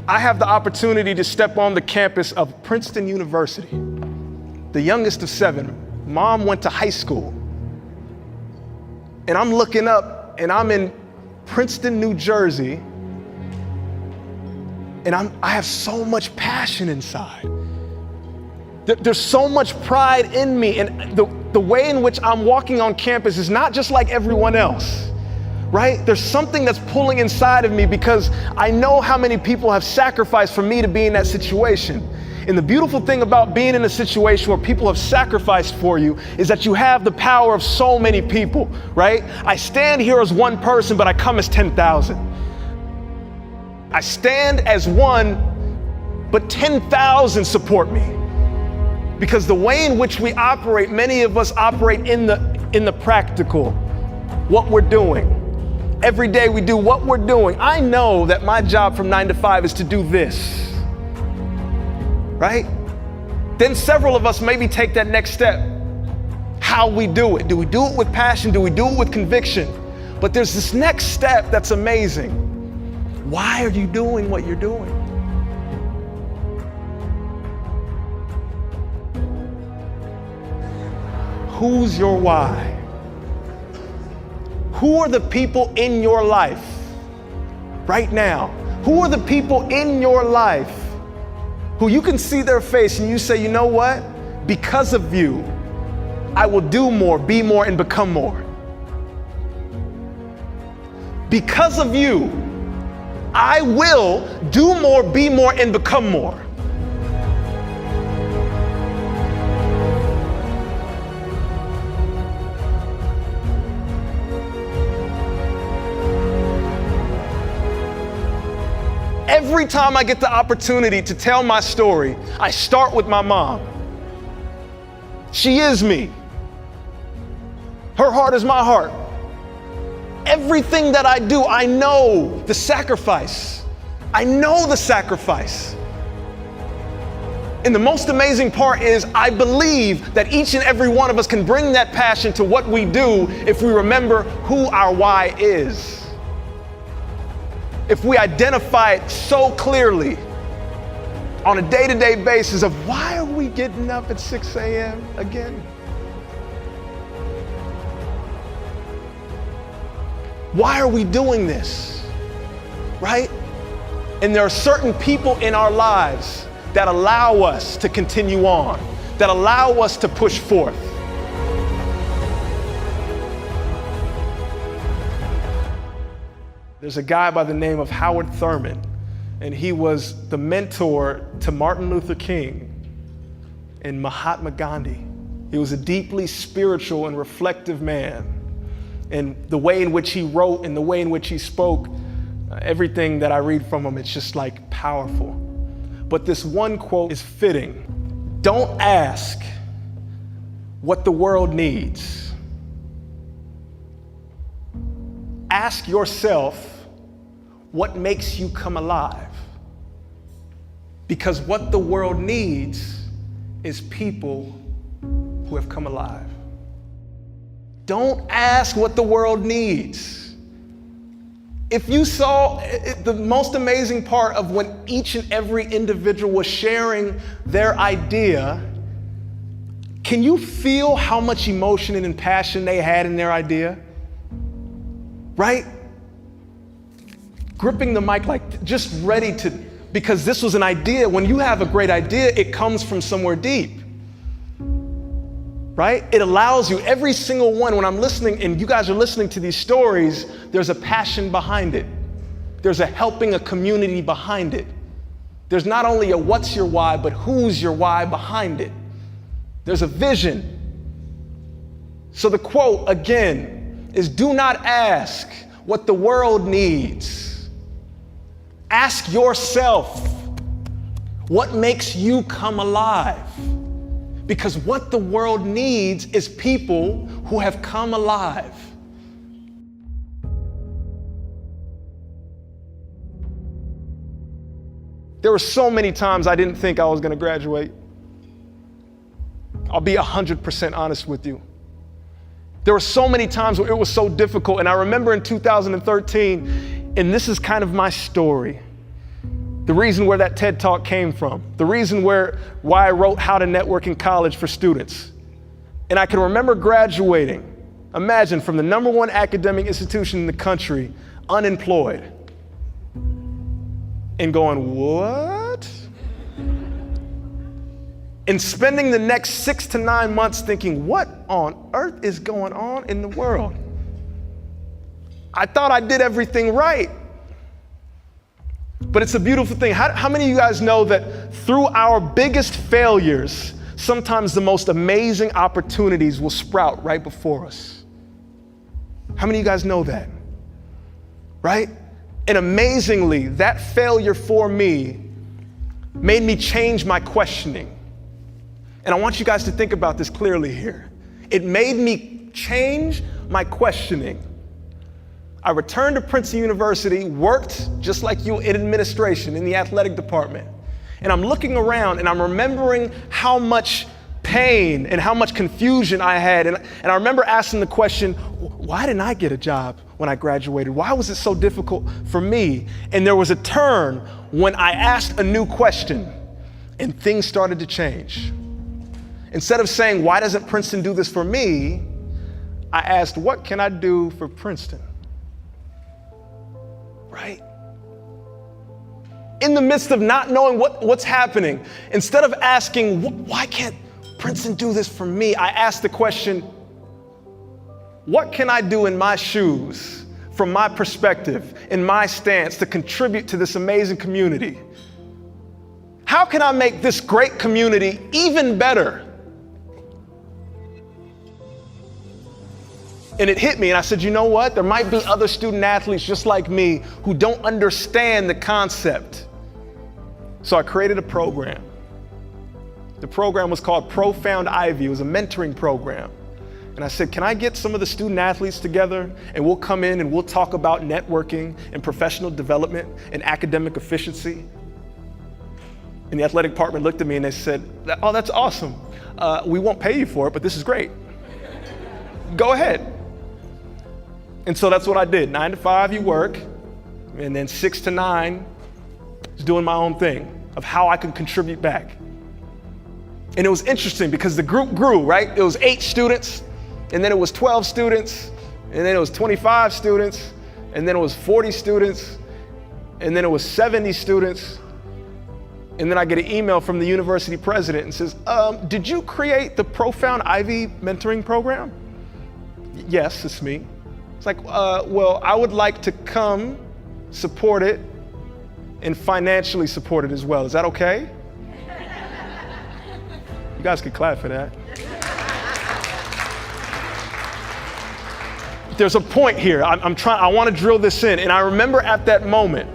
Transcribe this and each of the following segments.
I have the opportunity to step on the campus of Princeton University, the youngest of 7. Mom went to high school. And I'm looking up and I'm in Princeton, New Jersey, and I have so much passion inside. There's so much pride in me, and the way in which I'm walking on campus is not just like everyone else, right? There's something that's pulling inside of me because I know how many people have sacrificed for me to be in that situation. And the beautiful thing about being in a situation where people have sacrificed for you is that you have the power of so many people, right? I stand here as one person, but I come as 10,000. I stand as one, but 10,000 support me. Because the way in which we operate, many of us operate in the practical, what we're doing. Every day we do what we're doing. I know that my job from 9 to 5 is to do this. Right? Then several of us maybe take that next step. How we do it. Do we do it with passion? Do we do it with conviction? But there's this next step that's amazing. Why are you doing what you're doing? Who's your why? Who are the people in your life right now? Who are the people in your life who you can see their face and you say, you know what? Because of you, I will do more, be more, and become more. Because of you, I will do more, be more, and become more. Every time I get the opportunity to tell my story, I start with my mom. She is me. Her heart is my heart. Everything that I do, I know the sacrifice. I know the sacrifice. And the most amazing part is I believe that each and every one of us can bring that passion to what we do if we remember who our why is. If we identify it so clearly on a day-to-day basis of why are we getting up at 6 a.m. again? Why are we doing this, right? And there are certain people in our lives that allow us to continue on, that allow us to push forth. There's a guy by the name of Howard Thurman, and he was the mentor to Martin Luther King and Mahatma Gandhi. He was a deeply spiritual and reflective man. And the way in which he wrote and the way in which he spoke, everything that I read from him, it's just like powerful. But this one quote is fitting. Don't ask what the world needs. Ask yourself what makes you come alive. Because what the world needs is people who have come alive. Don't ask what the world needs. If you saw the most amazing part of when each and every individual was sharing their idea, can you feel how much emotion and passion they had in their idea? Right? Gripping the mic like just ready to, because this was an idea. When you have a great idea, it comes from somewhere deep. Right? It allows you, every single one, when I'm listening and you guys are listening to these stories, there's a passion behind it. There's a helping a community behind it. There's not only a what's your why, but who's your why behind it. There's a vision. So the quote, again, is do not ask what the world needs. Ask yourself what makes you come alive. Because what the world needs is people who have come alive. There were so many times I didn't think I was going to graduate. I'll be 100% honest with you. There were so many times where it was so difficult. And I remember in 2013, and this is kind of my story, the reason where that TED Talk came from, the reason why I wrote How to Network in College for Students. And I can remember graduating, imagine, from the #1 academic institution in the country, unemployed, and going, what? And spending the next 6 to 9 months thinking, what on earth is going on in the world? I thought I did everything right. But it's a beautiful thing. How many of you guys know that through our biggest failures, sometimes the most amazing opportunities will sprout right before us? How many of you guys know that? Right? And amazingly, that failure for me made me change my questioning. And I want you guys to think about this clearly here. It made me change my questioning. I returned to Princeton University, worked just like you in administration in the athletic department. And I'm looking around and I'm remembering how much pain and how much confusion I had. And I remember asking the question, why didn't I get a job when I graduated? Why was it so difficult for me? And there was a turn when I asked a new question and things started to change. Instead of saying, why doesn't Princeton do this for me? I asked, what can I do for Princeton? Right? In the midst of not knowing what's happening, instead of asking, why can't Princeton do this for me? I asked the question, what can I do in my shoes, from my perspective, in my stance, to contribute to this amazing community? How can I make this great community even better? And it hit me, and I said, you know what? There might be other student athletes just like me who don't understand the concept. So I created a program. The program was called Profound Ivy. It was a mentoring program. And I said, can I get some of the student athletes together and we'll come in and we'll talk about networking and professional development and academic efficiency? And the athletic department looked at me and they said, oh, that's awesome. We won't pay you for it, but this is great. Go ahead. And so that's what I did. 9 to 5, you work, and then 6 to 9 is doing my own thing of how I can contribute back. And it was interesting because the group grew, right? It was 8 students, and then it was 12 students, and then it was 25 students, and then it was 40 students, and then it was 70 students. And then I get an email from the university president and says, did you create the Profound Ivy mentoring program? Yes, it's me. It's like, well, I would like to come support it and financially support it as well. Is that okay? You guys can clap for that. There's a point here. I want to drill this in. And I remember at that moment,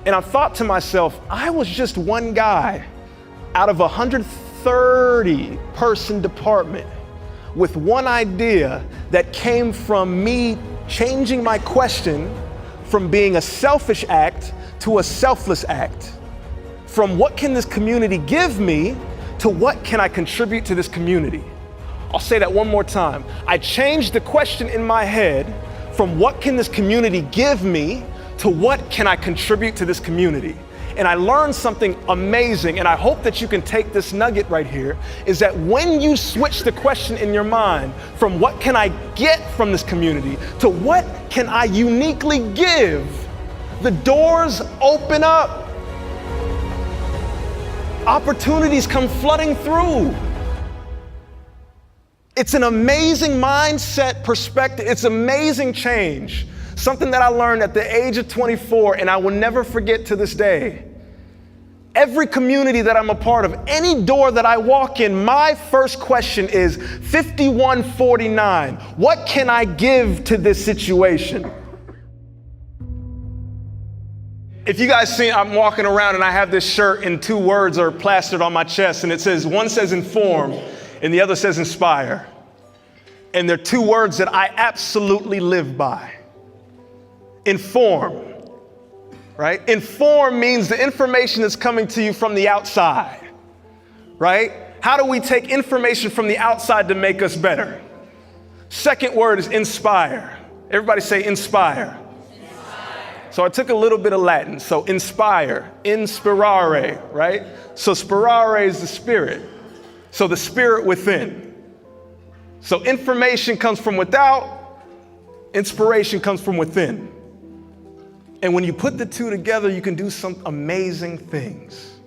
and I thought to myself, I was just one guy out of a 130 person department with one idea that came from me changing my question from being a selfish act to a selfless act. From what can this community give me to what can I contribute to this community? I'll say that one more time. I changed the question in my head from what can this community give me to what can I contribute to this community? And I learned something amazing, and I hope that you can take this nugget right here, is that when you switch the question in your mind from what can I get from this community to what can I uniquely give, the doors open up. Opportunities come flooding through. It's an amazing mindset perspective. It's amazing change. Something that I learned at the age of 24, and I will never forget to this day. Every community that I'm a part of, any door that I walk in, my first question is 5149. What can I give to this situation? If you guys see, I'm walking around and I have this shirt and 2 words are plastered on my chest, and it says, one says inform and the other says inspire. And they're 2 words that I absolutely live by. Inform. Right? Inform means the information that's coming to you from the outside, right? How do we take information from the outside to make us better? Second word is inspire. Everybody say inspire. So I took a little bit of Latin. So inspire, inspirare, right? So spirare is the spirit. So the spirit within. So information comes from without, inspiration comes from within. And when you put the two together, you can do some amazing things.